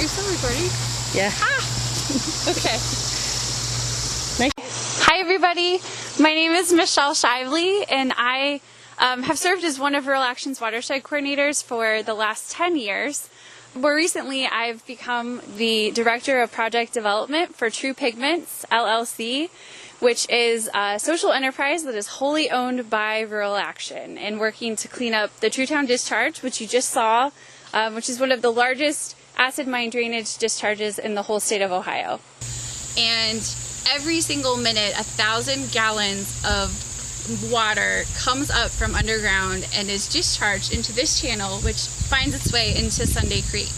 you still recording? Yeah. Okay. Nice. Hi everybody, my name is Michelle Shively, and I have served as one of Rural Action's watershed coordinators for the last 10 years. More recently, I've become the Director of Project Development for True Pigments, LLC, which is a social enterprise that is wholly owned by Rural Action and working to clean up the Truetown discharge, which you just saw, which is one of the largest acid mine drainage discharges in the whole state of Ohio. And every single minute, 1,000 gallons of water comes up from underground and is discharged into this channel, which finds its way into Sunday Creek.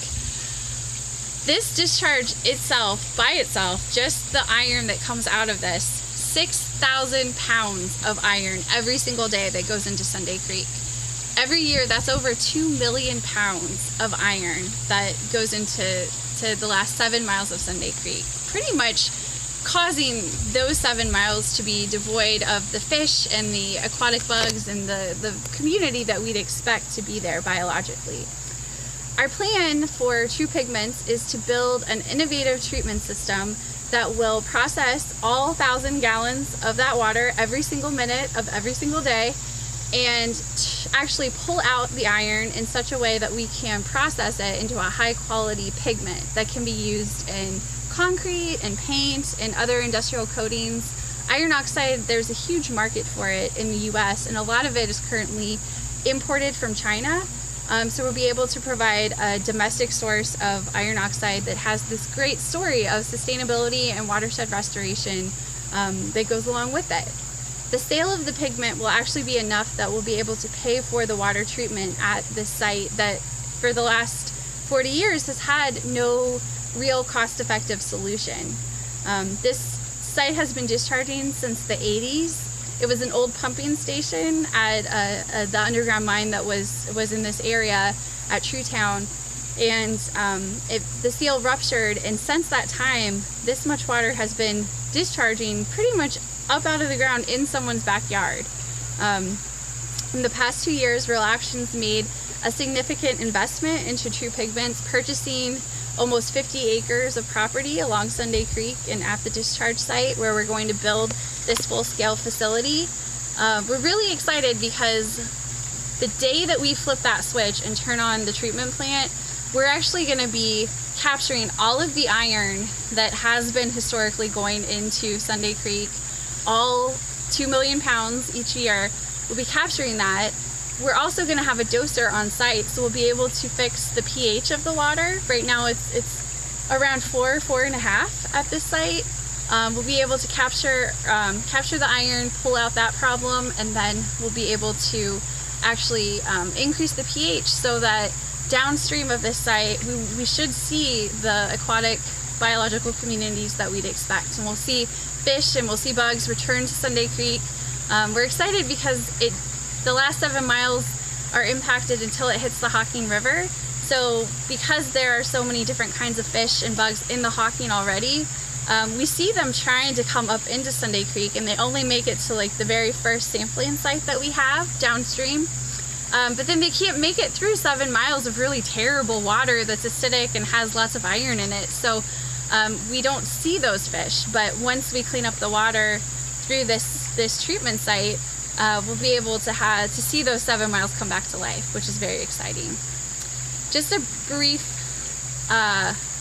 This discharge itself, by itself, just the iron that comes out of this, 6,000 pounds of iron every single day that goes into Sunday Creek. Every year, that's over 2 million pounds of iron that goes into the last 7 miles of Sunday Creek, pretty much causing those 7 miles to be devoid of the fish and the aquatic bugs and the community that we'd expect to be there biologically. Our plan for True Pigments is to build an innovative treatment system that will process all 1,000 gallons of that water every single minute of every single day and actually pull out the iron in such a way that we can process it into a high quality pigment that can be used in concrete and paint and other industrial coatings. Iron oxide, there's a huge market for it in the US, and a lot of it is currently imported from China. So we'll be able to provide a domestic source of iron oxide that has this great story of sustainability and watershed restoration that goes along with it. The sale of the pigment will actually be enough that we'll be able to pay for the water treatment at this site that for the last 40 years has had no real cost-effective solution. This site has been discharging since the 80s. It was an old pumping station at the underground mine that was in this area at Truetown, and the seal ruptured, and since that time this much water has been discharging pretty much up out of the ground in someone's backyard. In the past 2 years, Rural Action's made a significant investment into True Pigments, purchasing almost 50 acres of property along Sunday Creek and at the discharge site where we're going to build this full-scale facility. We're really excited because the day that we flip that switch and turn on the treatment plant, we're actually going to be capturing all of the iron that has been historically going into Sunday Creek, all 2 million pounds each year. We'll be capturing that. We're also going to have a doser on site, so we'll be able to fix the pH of the water. Right now it's around 4.5 at this site. We'll be able to capture the iron, pull out that problem, and then we'll be able to actually increase the pH so that downstream of this site we should see the aquatic biological communities that we'd expect, and we'll see fish and we'll see bugs return to Sunday Creek. We're excited because the last 7 miles are impacted until it hits the Hocking River. So because there are so many different kinds of fish and bugs in the Hocking already, we see them trying to come up into Sunday Creek, and they only make it to like the very first sampling site that we have downstream. But then they can't make it through 7 miles of really terrible water that's acidic and has lots of iron in it. So we don't see those fish, but once we clean up the water through this treatment site, we'll be able to see those 7 miles come back to life, which is very exciting. Just a brief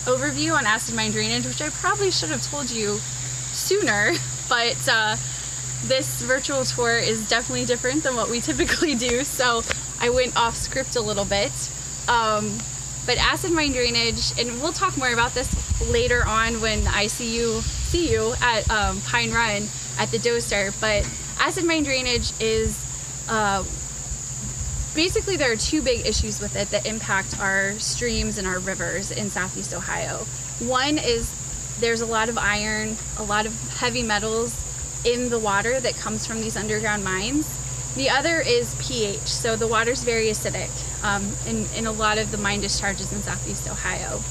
overview on acid mine drainage, which I probably should have told you sooner, but this virtual tour is definitely different than what we typically do, so I went off script a little bit. But acid mine drainage, and we'll talk more about this later on when I see you at Pine Run at the doser, but acid mine drainage is basically there are two big issues with it that impact our streams and our rivers in Southeast Ohio. One is there's a lot of iron, a lot of heavy metals in the water that comes from these underground mines. The other is pH, so the water's very acidic in a lot of the mine discharges in Southeast Ohio.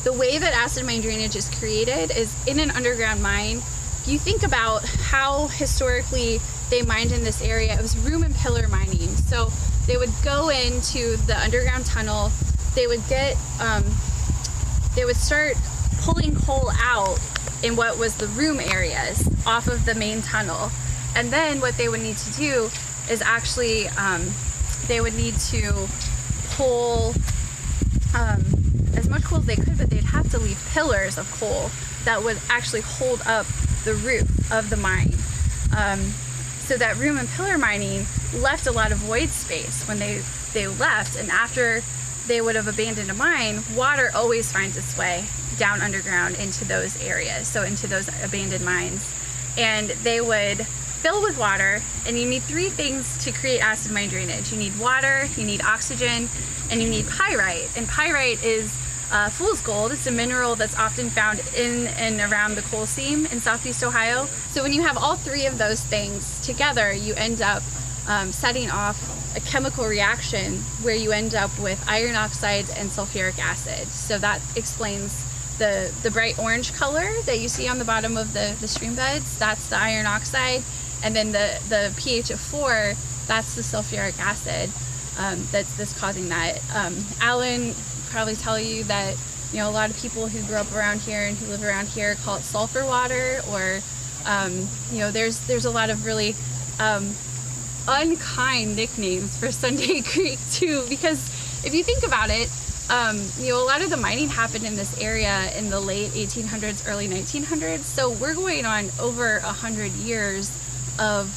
The way that acid mine drainage is created is in an underground mine. If you think about how historically they mined in this area, it was room and pillar mining. So they would go into the underground tunnel, they would get they would start pulling coal out in what was the room areas off of the main tunnel. And then what they would need to do is actually, they would need to pull as much coal as they could, but they'd have to leave pillars of coal that would actually hold up the roof of the mine. So that room and pillar mining left a lot of void space when they left, and after they would have abandoned a mine, water always finds its way down underground into those areas, so into those abandoned mines. And they would fill with water, and you need three things to create acid mine drainage. You need water, you need oxygen, and you need pyrite. And pyrite is fool's gold. It's a mineral that's often found in and around the coal seam in southeast Ohio. So when you have all three of those things together, you end up setting off a chemical reaction where you end up with iron oxides and sulfuric acid. So that explains the bright orange color that you see on the bottom of the stream beds. That's the iron oxide. And then the pH of 4, that's the sulfuric acid that's causing that. Alan probably tell you that, you know, a lot of people who grew up around here and who live around here call it sulfur water, or you know, there's a lot of really unkind nicknames for Sunday Creek too, because if you think about it, you know, a lot of the mining happened in this area in the late 1800s, early 1900s. So we're going on over 100 years of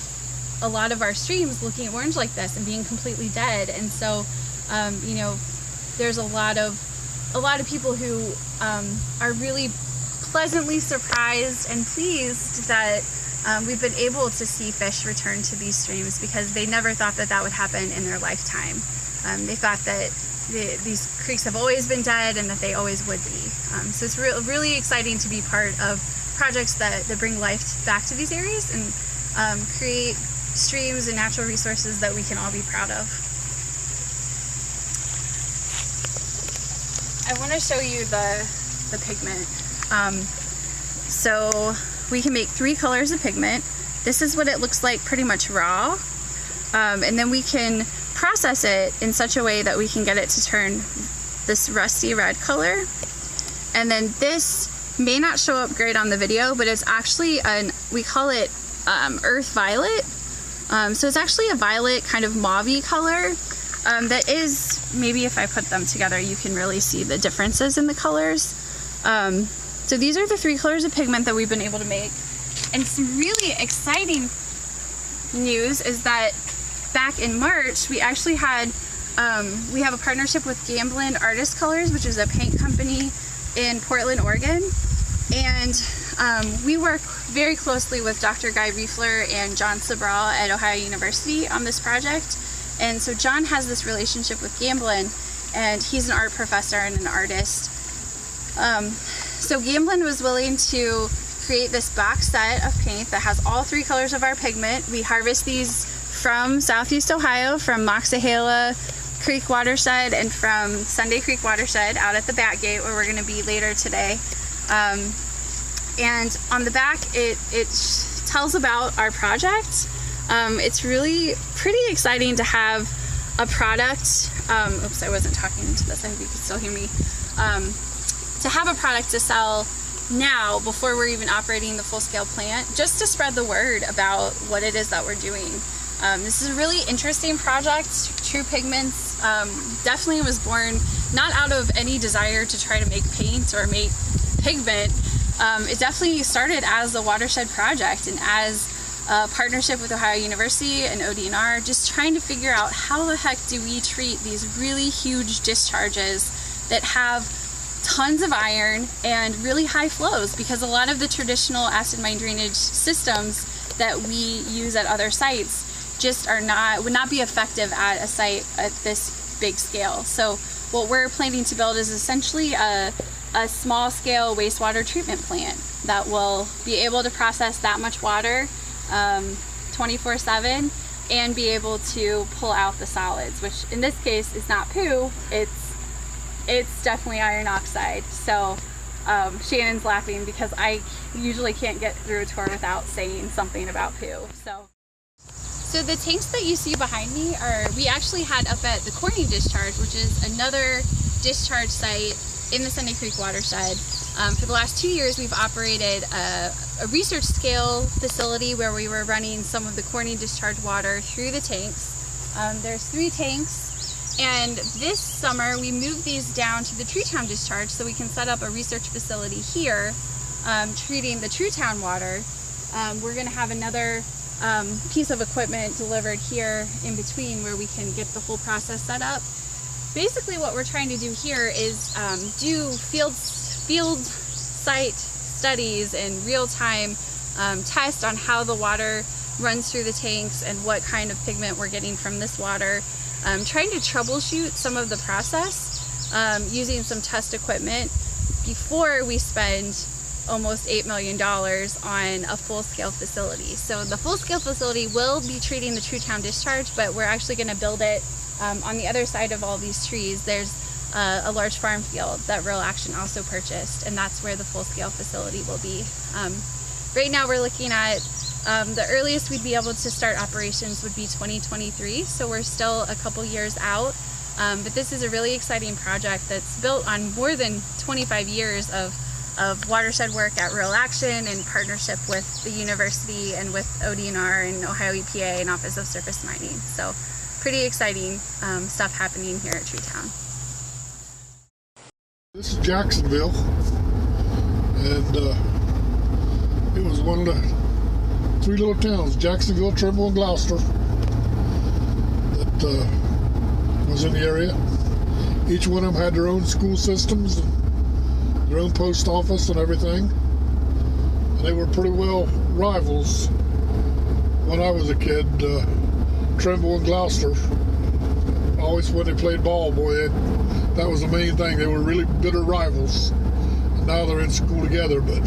a lot of our streams looking orange like this and being completely dead. And so, you know, there's a lot of people who are really pleasantly surprised and pleased that we've been able to see fish return to these streams, because they never thought that that would happen in their lifetime. They thought that these creeks have always been dead and that they always would be. So it's really exciting to be part of projects that bring life back to these areas and create streams and natural resources that we can all be proud of. I want to show you the pigment. So we can make 3 colors of pigment. This is what it looks like pretty much raw. And then we can process it in such a way that we can get it to turn this rusty red color. And then this may not show up great on the video, but it's actually we call it earth violet. So it's actually a violet kind of mauve-y color. That is, maybe if I put them together, you can really see the differences in the colors. So these are the 3 colors of pigment that we've been able to make. And some really exciting news is that back in March, we actually had, we have a partnership with Gamblin Artist Colors, which is a paint company in Portland, Oregon. And we work very closely with Dr. Guy Riefler and John Sabral at Ohio University on this project. And so John has this relationship with Gamblin, and he's an art professor and an artist. So Gamblin was willing to create this box set of paint that has all 3 colors of our pigment. We harvest these from southeast Ohio, from Moxahala Creek watershed and from Sunday Creek watershed out at the back gate where we're going to be later today. And on the back it tells about our project. It's really pretty exciting to have a product, oops, I wasn't talking into this, I hope you can still hear me, to have a product to sell now before we're even operating the full-scale plant, just to spread the word about what it is that we're doing. This is a really interesting project. True Pigments definitely was born not out of any desire to try to make paint or make pigment. It definitely started as a watershed project and as a partnership with Ohio University and ODNR, just trying to figure out how the heck do we treat these really huge discharges that have tons of iron and really high flows, because a lot of the traditional acid mine drainage systems that we use at other sites just would not be effective at a site at this big scale. So what we're planning to build is essentially a small scale wastewater treatment plant that will be able to process that much water 24/7 and be able to pull out the solids, which in this case is not poo, it's definitely iron oxide. So Shannon's laughing because I usually can't get through a tour without saying something about poo. So the tanks that you see behind me we actually had up at the Corning discharge, which is another discharge site in the Sunday Creek watershed. For the last 2 years, we've operated a research scale facility where we were running some of the corny discharge water through the tanks. There's 3 tanks, and this summer we moved these down to the Truetown discharge so we can set up a research facility here treating the Truetown water. We're going to have another piece of equipment delivered here in between where we can get the whole process set up. Basically what we're trying to do here is do field site studies and real-time test on how the water runs through the tanks and what kind of pigment we're getting from this water. Trying to troubleshoot some of the process using some test equipment before we spend almost $8 million on a full-scale facility. So the full-scale facility will be treating the Truetown discharge, but we're actually going to build it on the other side of all these trees. There's a large farm field that Rural Action also purchased, and that's where the full-scale facility will be. Right now we're looking at the earliest we'd be able to start operations would be 2023, so we're still a couple years out. But this is a really exciting project that's built on more than 25 years of watershed work at Rural Action in partnership with the university and with ODNR and Ohio EPA and Office of Surface Mining. So pretty exciting stuff happening here at Truetown. This is Jacksonville, and it was one of the 3 little towns, Jacksonville, Trimble, and Gloucester, that was in the area. Each one of them had their own school systems, and their own post office and everything. And they were pretty well rivals when I was a kid. Trimble and Gloucester, always when they played ball, boy, that was the main thing. They were really bitter rivals. And now they're in school together, but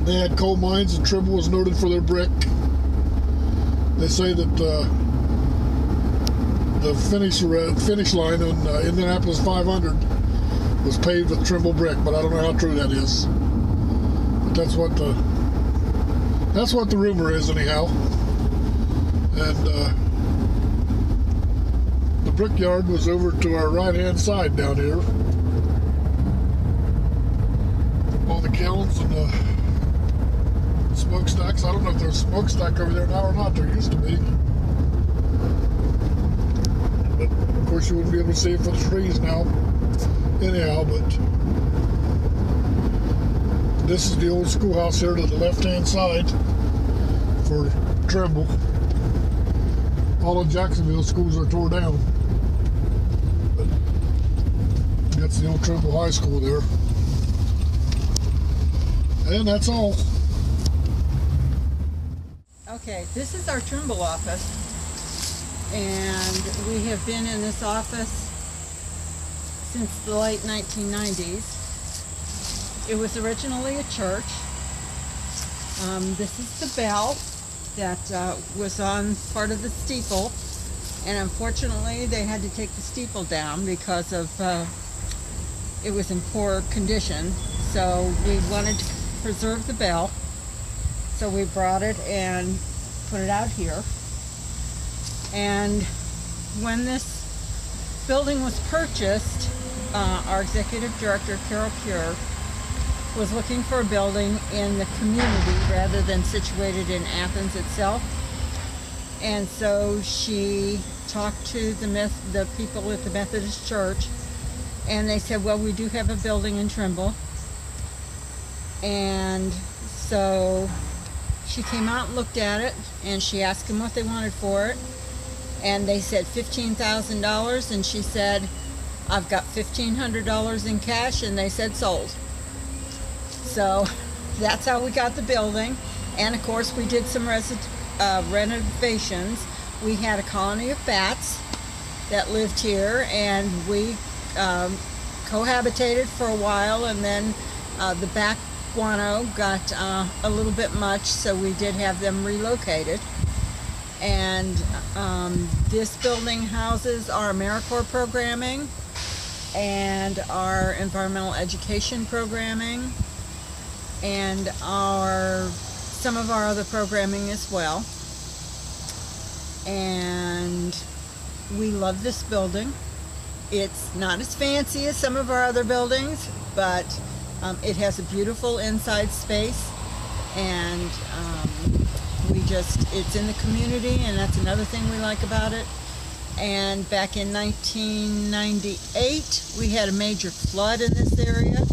they had coal mines, and Trimble was noted for their brick. They say that the finish line on Indianapolis 500 was paved with Trimble brick, but I don't know how true that is. But that's what the rumor is, anyhow. And the brickyard was over to our right-hand side down here. All the kilns and the smokestacks. I don't know if there's a smokestack over there now or not. There used to be. But of course you wouldn't be able to see it for the trees now. Anyhow, but this is the old schoolhouse here to the left-hand side for Trimble. All of Jacksonville schools are tore down. But that's the old Trimble High School there. And that's all. Okay, this is our Trimble office, and we have been in this office since the late 1990s. It was originally a church. This is the bell that was on part of the steeple, and unfortunately they had to take the steeple down because of it was in poor condition. So we wanted to preserve the bell, so we brought it and put it out here. And when this building was purchased, our executive director, Carol Cure, was looking for a building in the community rather than situated in Athens itself. And so she talked to the people at the Methodist Church, and they said, well, we do have a building in Trimble. And so she came out and looked at it, and she asked them what they wanted for it. And they said $15,000, and she said, I've got $1,500 in cash, and they said sold. So that's how we got the building. And of course we did some renovations. We had a colony of bats that lived here, and we cohabitated for a while, and then the bat guano got a little bit much, so we did have them relocated. And this building houses our AmeriCorps programming and our environmental education programming and some of our other programming as well. And we love this building. It's not as fancy as some of our other buildings, but it has a beautiful inside space, and it's in the community, and that's another thing we like about it. And back in 1998, we had a major flood in this area,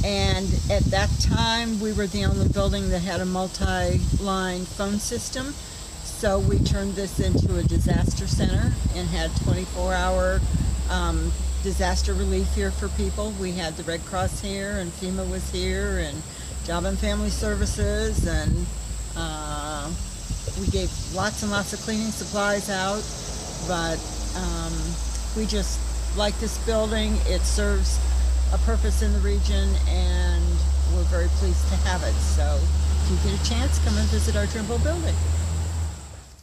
and at that time, we were the only building that had a multi-line phone system. So we turned this into a disaster center and had 24-hour disaster relief here for people. We had the Red Cross here, and FEMA was here, and Job and Family Services, and we gave lots and lots of cleaning supplies out. But we just like this building. It serves a purpose in the region, and we're very pleased to have it. So if you get a chance, come and visit our Trimble building.